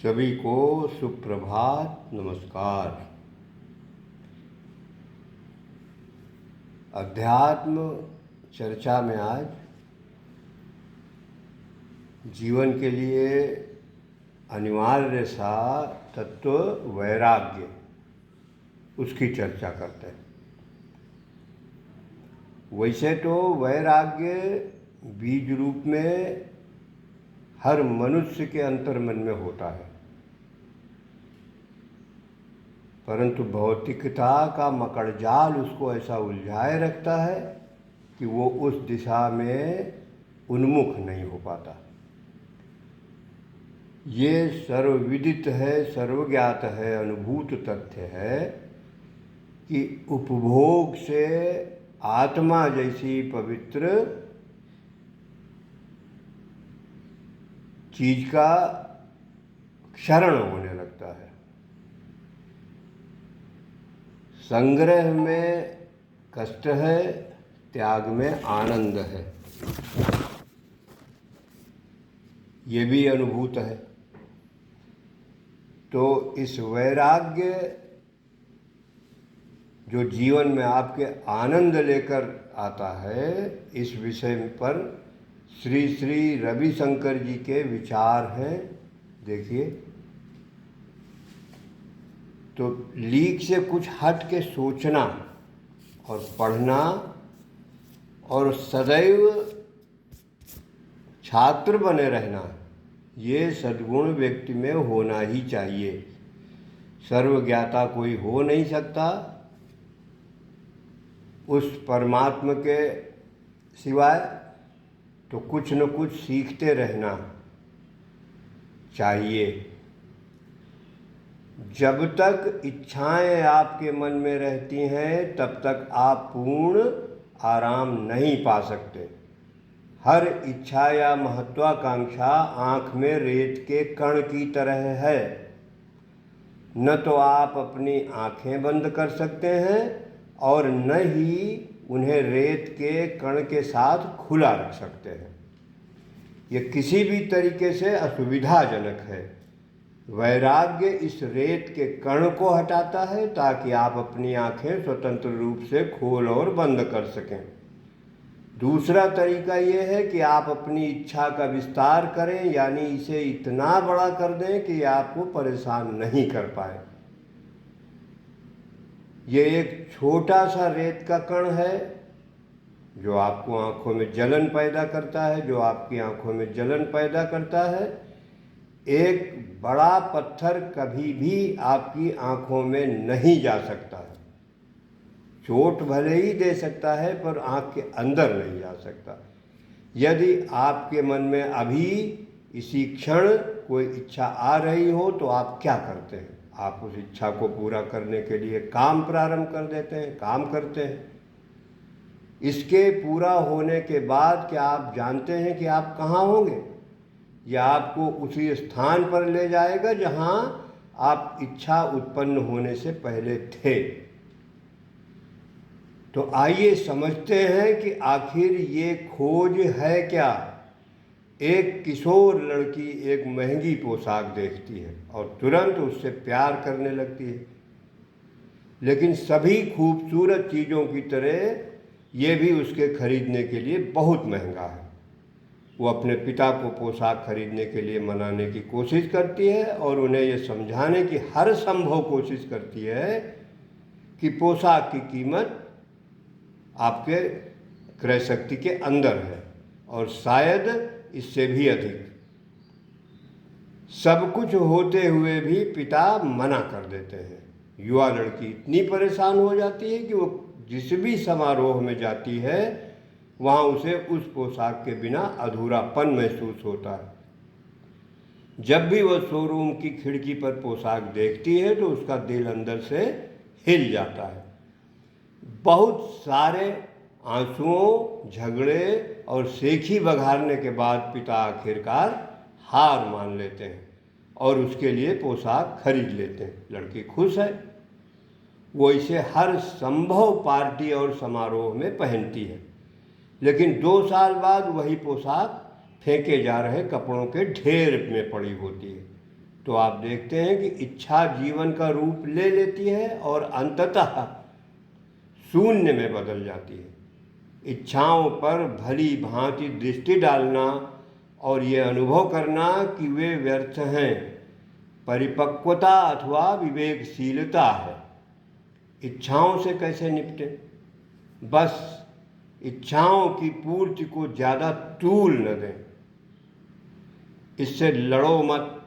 सभी को सुप्रभात, नमस्कार। अध्यात्म चर्चा में आज जीवन के लिए अनिवार्य सा तत्व वैराग्य, उसकी चर्चा करते हैं। वैसे तो वैराग्य बीज रूप में हर मनुष्य के अंतर्मन में होता है, परंतु भौतिकता का मकड़जाल उसको ऐसा उलझाए रखता है कि वो उस दिशा में उन्मुख नहीं हो पाता। ये सर्वविदित है, सर्वज्ञात है, अनुभूत तथ्य है कि उपभोग से आत्मा जैसी पवित्र चीज का क्षरण होने लगता है। संग्रह में कष्ट है, त्याग में आनंद है, ये भी अनुभूत है। तो इस वैराग्य जो जीवन में आपके आनंद लेकर आता है, इस विषय पर श्री श्री रविशंकर जी के विचार हैं। देखिए, तो लीक से कुछ हट के सोचना और पढ़ना और सदैव छात्र बने रहना, ये सद्गुण व्यक्ति में होना ही चाहिए। सर्वज्ञाता कोई हो नहीं सकता उस परमात्मा के सिवाय, तो कुछ न कुछ सीखते रहना चाहिए। जब तक इच्छाएं आपके मन में रहती हैं, तब तक आप पूर्ण आराम नहीं पा सकते। हर इच्छा या महत्वाकांक्षा आँख में रेत के कण की तरह है। न तो आप अपनी आँखें बंद कर सकते हैं और न ही उन्हें रेत के कण के साथ खुला रख सकते हैं। ये किसी भी तरीके से असुविधाजनक है। वैराग्य इस रेत के कण को हटाता है ताकि आप अपनी आंखें स्वतंत्र रूप से खोल और बंद कर सकें। दूसरा तरीका ये है कि आप अपनी इच्छा का विस्तार करें, यानी इसे इतना बड़ा कर दें कि आपको परेशान नहीं कर पाए। ये एक छोटा सा रेत का कण है जो आपको आंखों में जलन पैदा करता है, जो आपकी आंखों में जलन पैदा करता है। एक बड़ा पत्थर कभी भी आपकी आंखों में नहीं जा सकता है। चोट भले ही दे सकता है पर आंख के अंदर नहीं जा सकता। यदि आपके मन में अभी इसी क्षण कोई इच्छा आ रही हो तो आप क्या करते हैं? आप उस इच्छा को पूरा करने के लिए काम प्रारंभ कर देते हैं, काम करते हैं। इसके पूरा होने के बाद क्या आप जानते हैं कि आप कहाँ होंगे? यह आपको उसी स्थान पर ले जाएगा जहाँ आप इच्छा उत्पन्न होने से पहले थे। तो आइए समझते हैं कि आखिर ये खोज है क्या। एक किशोर लड़की एक महंगी पोशाक देखती है और तुरंत उससे प्यार करने लगती है, लेकिन सभी खूबसूरत चीज़ों की तरह ये भी उसके खरीदने के लिए बहुत महंगा है। वो अपने पिता को पोशाक खरीदने के लिए मनाने की कोशिश करती है और उन्हें ये समझाने की हर संभव कोशिश करती है कि पोशाक की कीमत आपके क्रय शक्ति के अंदर है और शायद इससे भी अधिक। सब कुछ होते हुए भी पिता मना कर देते हैं। युवा लड़की इतनी परेशान हो जाती है कि वो जिस भी समारोह में जाती है वहाँ उसे उस पोशाक के बिना अधूरापन महसूस होता है। जब भी वह शोरूम की खिड़की पर पोशाक देखती है तो उसका दिल अंदर से हिल जाता है। बहुत सारे आंसुओं, झगड़े और सेखी बघारने के बाद पिता आखिरकार हार मान लेते हैं और उसके लिए पोशाक खरीद लेते हैं। लड़की खुश है, वो इसे हर संभव पार्टी और समारोह में पहनती है। लेकिन 2 साल बाद वही पोशाक फेंके जा रहे कपड़ों के ढेर में पड़ी होती है। तो आप देखते हैं कि इच्छा जीवन का रूप ले लेती है और अंततः शून्य में बदल जाती है। इच्छाओं पर भली भांति दृष्टि डालना और ये अनुभव करना कि वे व्यर्थ हैं, परिपक्वता अथवा विवेकशीलता है। इच्छाओं से कैसे निपटें? बस इच्छाओं की पूर्ति को ज़्यादा तूल न दें, इससे लड़ो मत।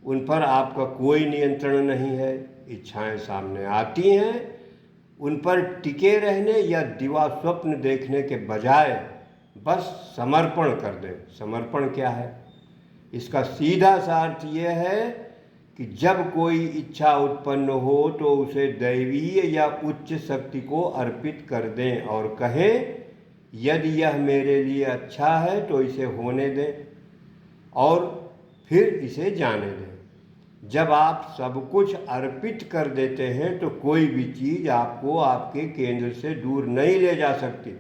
उन पर आपका कोई नियंत्रण नहीं है। इच्छाएं सामने आती हैं, उन पर टिके रहने या दिवा स्वप्न देखने के बजाय बस समर्पण कर दें। समर्पण क्या है? इसका सीधा सा अर्थ यह है कि जब कोई इच्छा उत्पन्न हो तो उसे दैवीय या उच्च शक्ति को अर्पित कर दें और कहें, यदि यह मेरे लिए अच्छा है तो इसे होने दें और फिर इसे जाने दें। जब आप सब कुछ अर्पित कर देते हैं तो कोई भी चीज़ आपको आपके केंद्र से दूर नहीं ले जा सकती।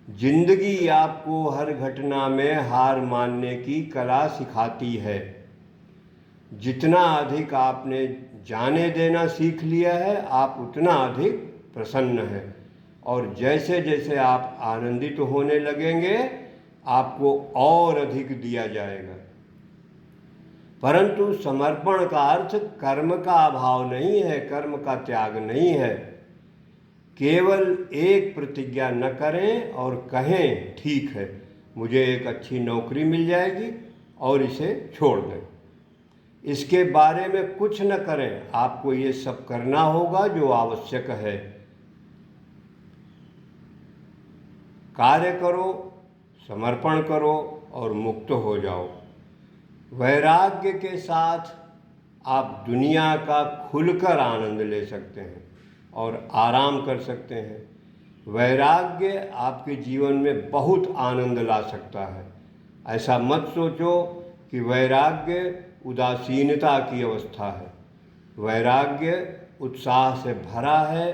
जिंदगी आपको हर घटना में हार मानने की कला सिखाती है। जितना अधिक आपने जाने देना सीख लिया है, आप उतना अधिक प्रसन्न हैं और जैसे जैसे आप आनंदित होने लगेंगे, आपको और अधिक दिया जाएगा। परंतु समर्पण का अर्थ कर्म का अभाव नहीं है, कर्म का त्याग नहीं है। केवल एक प्रतिज्ञा न करें और कहें, ठीक है, मुझे एक अच्छी नौकरी मिल जाएगी और इसे छोड़ दें। इसके बारे में कुछ न करें, आपको ये सब करना होगा जो आवश्यक है। कार्य करो, समर्पण करो और मुक्त हो जाओ। वैराग्य के साथ आप दुनिया का खुलकर आनंद ले सकते हैं और आराम कर सकते हैं। वैराग्य आपके जीवन में बहुत आनंद ला सकता है। ऐसा मत सोचो कि वैराग्य उदासीनता की अवस्था है। वैराग्य उत्साह से भरा है।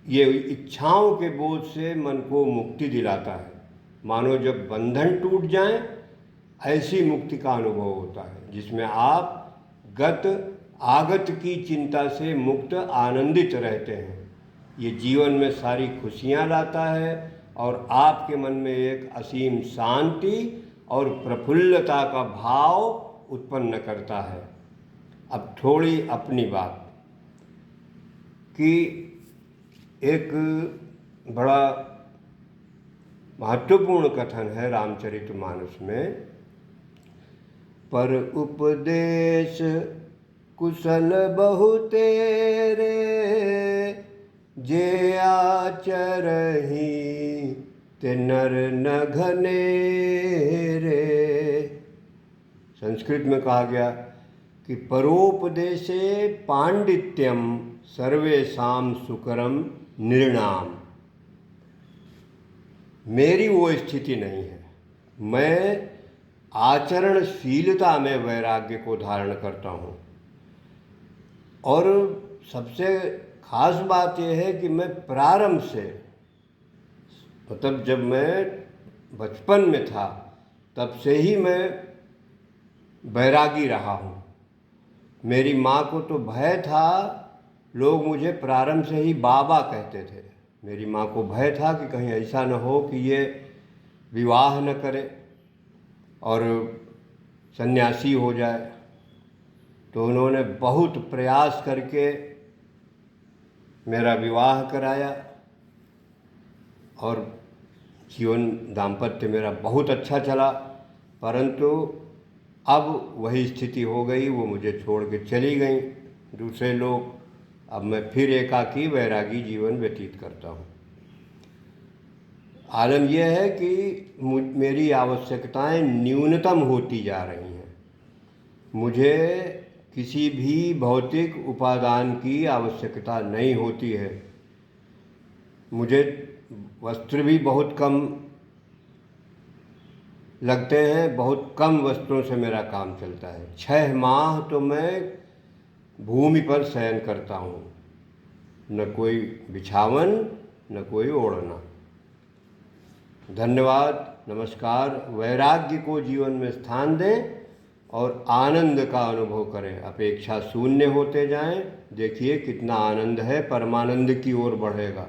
ये इच्छाओं के बोझ से मन को मुक्ति दिलाता है। मानो जब बंधन टूट जाएं, ऐसी मुक्ति का अनुभव होता है जिसमें आप गत आगत की चिंता से मुक्त आनंदित रहते हैं। ये जीवन में सारी खुशियाँ लाता है और आपके मन में एक असीम शांति और प्रफुल्लता का भाव उत्पन्न करता है। अब थोड़ी अपनी बात कि एक बड़ा महत्वपूर्ण कथन है रामचरितमानस में, पर उपदेश कुशल बहु तेरे, जे आचरहि ते नर न घनेरे। संस्कृत में कहा गया कि परोपदेशे पांडित्यम सर्वेषां सुकरम नृणाम। मेरी वो स्थिति नहीं है। मैं आचरणशीलता में वैराग्य को धारण करता हूँ और सबसे खास बात यह है कि मैं प्रारंभ से, मतलब जब मैं बचपन में था तब से ही मैं वैरागी रहा हूँ। मेरी माँ को तो भय था, लोग मुझे प्रारंभ से ही बाबा कहते थे। मेरी माँ को भय था कि कहीं ऐसा न हो कि ये विवाह न करे और सन्यासी हो जाए। तो उन्होंने बहुत प्रयास करके मेरा विवाह कराया और जीवन दाम्पत्य मेरा बहुत अच्छा चला। परंतु अब वही स्थिति हो गई, वो मुझे छोड़ के चली गई दूसरे लोग। अब मैं फिर एकाकी वैरागी जीवन व्यतीत करता हूँ। आलम यह है कि मेरी आवश्यकताएं न्यूनतम होती जा रही हैं। मुझे किसी भी भौतिक उपादान की आवश्यकता नहीं होती है। मुझे वस्त्र भी बहुत कम लगते हैं, बहुत कम वस्त्रों से मेरा काम चलता है। 6 माह तो मैं भूमि पर शयन करता हूँ, न कोई बिछावन न कोई ओढ़ना। धन्यवाद, नमस्कार। वैराग्य को जीवन में स्थान दें और आनंद का अनुभव करें। अपेक्षा शून्य होते जाएं, देखिए कितना आनंद है, परमानंद की ओर बढ़ेगा।